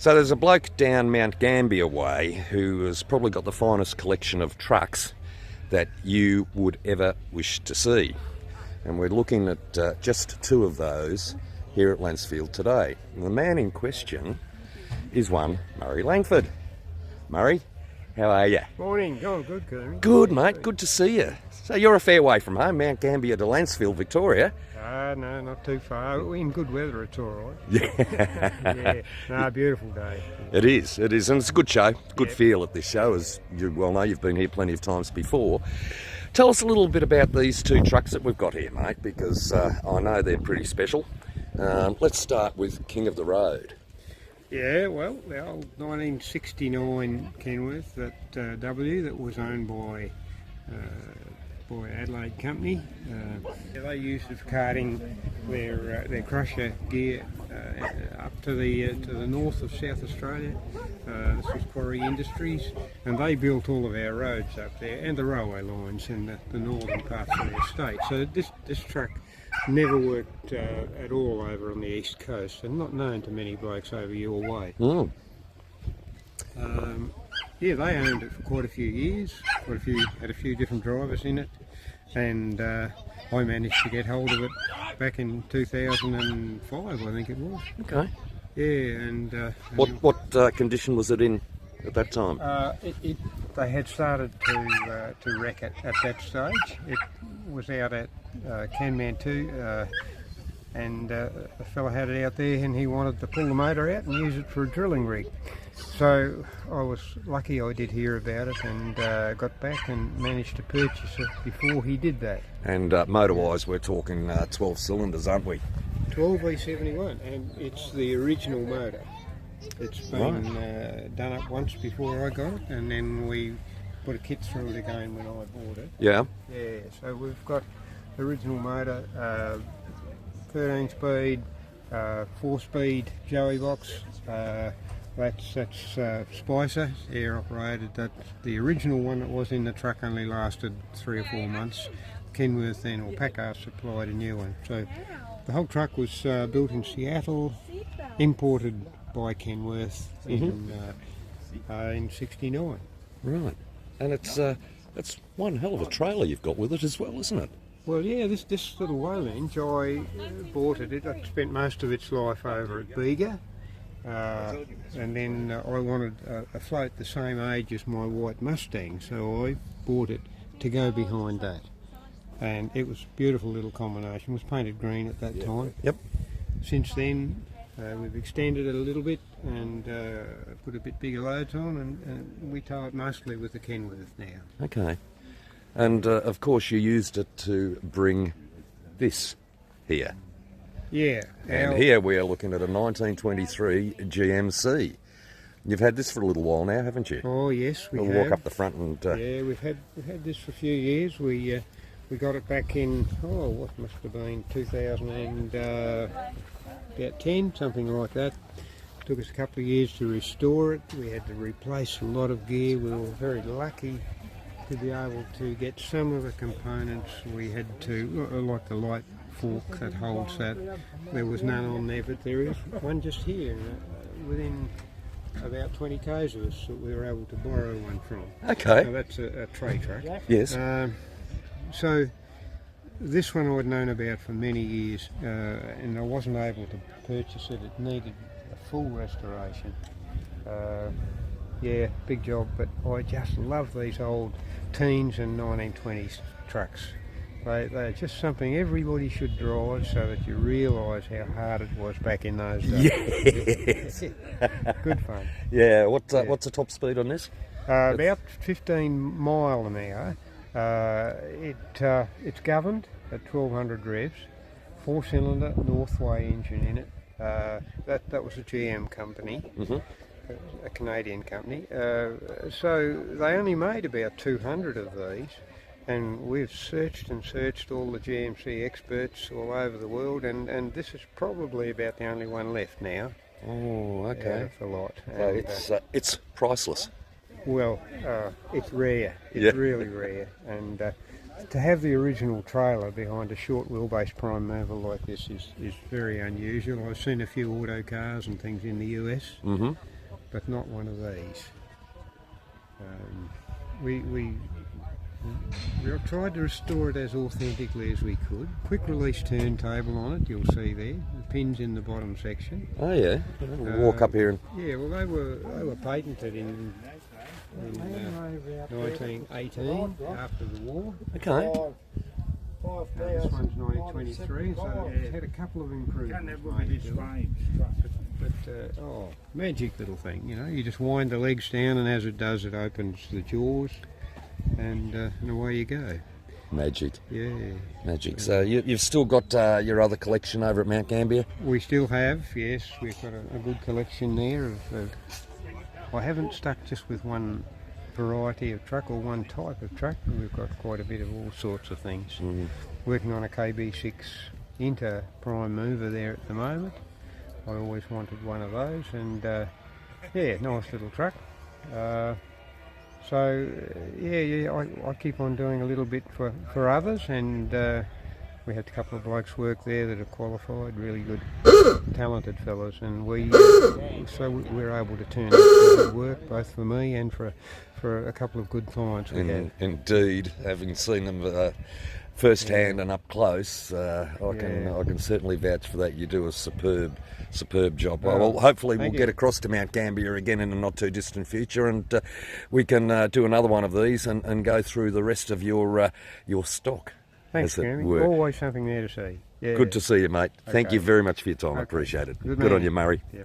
So there's a bloke down Mt Gambier way who has probably got the finest collection of trucks that you would ever wish to see. And we're looking at just two of those here at Lancefield today. And the man in question is one Murray Langford. Murray, how are you? Morning. Oh, good, Kermit. Good, mate. Good to see you. So you're a fair way from home, Mt Gambier to Lancefield, Victoria. No, not too far. In good weather, it's all right. Yeah. Yeah. No, beautiful day. It is, and it's a good show, good feel at this show, as you well know, you've been here plenty of times before. Tell us a little bit about these two trucks that we've got here, mate, because I know they're pretty special. Let's start with King of the Road. Yeah, well, the old 1969 Kenworth, that W, that was owned by Adelaide company. They used it for carting their crusher gear up to the north of South Australia. This was Quarry Industries, and they built all of our roads up there and the railway lines in the northern parts of the state. So this truck never worked at all over on the east coast, and not known to many blokes over your way. Mm. Yeah, they owned it for quite a few years. Had a few different drivers in it, and I managed to get hold of it back in 2005, I think it was. Okay. Yeah, and what condition was it in at that time? They had started to wreck it at that stage. It was out at Kenworth, and a fella had it out there, and he wanted to pull the motor out and use it for a drilling rig. So I was lucky I did hear about it, and got back and managed to purchase it before he did that. And motor-wise, we're talking 12 cylinders, aren't we? 12 V71, and it's the original motor. It's been done up once before I got it, and then we put a kit through it again when I bought it. Yeah. Yeah, so we've got the original motor, 13 speed, 4 speed Joey box. That's Spicer, air operated. That's the original one that was in the truck, only lasted 3 or 4 months. Kenworth then, or Packard, supplied a new one. So the whole truck was built in Seattle, imported by Kenworth in '69. Right. And it's one hell of a trailer you've got with it as well, isn't it? Well, yeah, this little Waylange, I bought it. It spent most of its life over at Bega. And then I wanted a float the same age as my white Mustang, so I bought it to go behind that. And it was a beautiful little combination. It was painted green at that time. Yep. Since then, we've extended it a little bit and put a bit bigger loads on, and we tow it mostly with the Kenworth now. Okay. And of course you used it to bring this here. Yeah. And here we are looking at a 1923 GMC. You've had this for a little while now, haven't you? Oh yes, we we'll have. Walk up the front and... Yeah, we've had this for a few years. We got it back in, what must have been 2000 and about 10, something like that. Took us a couple of years to restore it. We had to replace a lot of gear. We were very lucky to be able to get some of the components. We had to, like the light fork that holds that, there was none on there, but there is one just here, within about 20 k's of us that we were able to borrow one from. Okay. So that's a tray truck. Yes. So this one I'd known about for many years, and I wasn't able to purchase it. It needed a full restoration. Yeah, big job, but I just love these old teens and 1920s trucks. They're just something everybody should drive, so that you realise how hard it was back in those days. Yes. Good fun. Yeah. What's the top speed on this? About 15 mile an hour. It's governed at 1200 revs, 4-cylinder Northway engine in it. That was a GM company. Mm-hmm. A Canadian company. So they only made about 200 of these, and we've searched and searched all the GMC experts all over the world, and this is probably about the only one left now. Oh, okay. That's a lot. So it's priceless. Well, it's rare. It's really rare, and to have the original trailer behind a short wheelbase prime mover like this is very unusual. I've seen a few auto cars and things in the US. Mm-hmm. but not one of these. We tried to restore it as authentically as we could. Quick release turntable on it, you'll see there. The pins in the bottom section. Oh yeah, we'll walk up here and... Yeah, well they were patented in 1918 after the war. Okay. This one's 1923, so it's had a couple of improvements made to it. But magic little thing, you know. You just wind the legs down, and as it does, it opens the jaws, and away you go. Magic. Yeah. Magic. So you've still got your other collection over at Mt Gambier? We still have, yes. We've got a good collection there. I haven't stuck just with one variety of truck or one type of truck. We've got quite a bit of all sorts of things. Working on a KB6 Inter prime mover there at the moment. I always wanted one of those, and yeah, nice little truck. So I keep on doing a little bit for others, and we had a couple of blokes work there that are qualified, really good, talented fellas, and we're able to turn out good work both for me and for a couple of good clients we had. Indeed, having seen them first hand and up close, I can certainly vouch for that. You do a superb job. Well, hopefully we'll get across to Mt Gambier again in a not too distant future, and we can do another one of these and go through the rest of your stock. Thanks, Jeremy. Always something there to see. Yeah. Good to see you, mate. Thank you very much for your time. I Okay. appreciate it. Good on man. you, Murray. Yeah.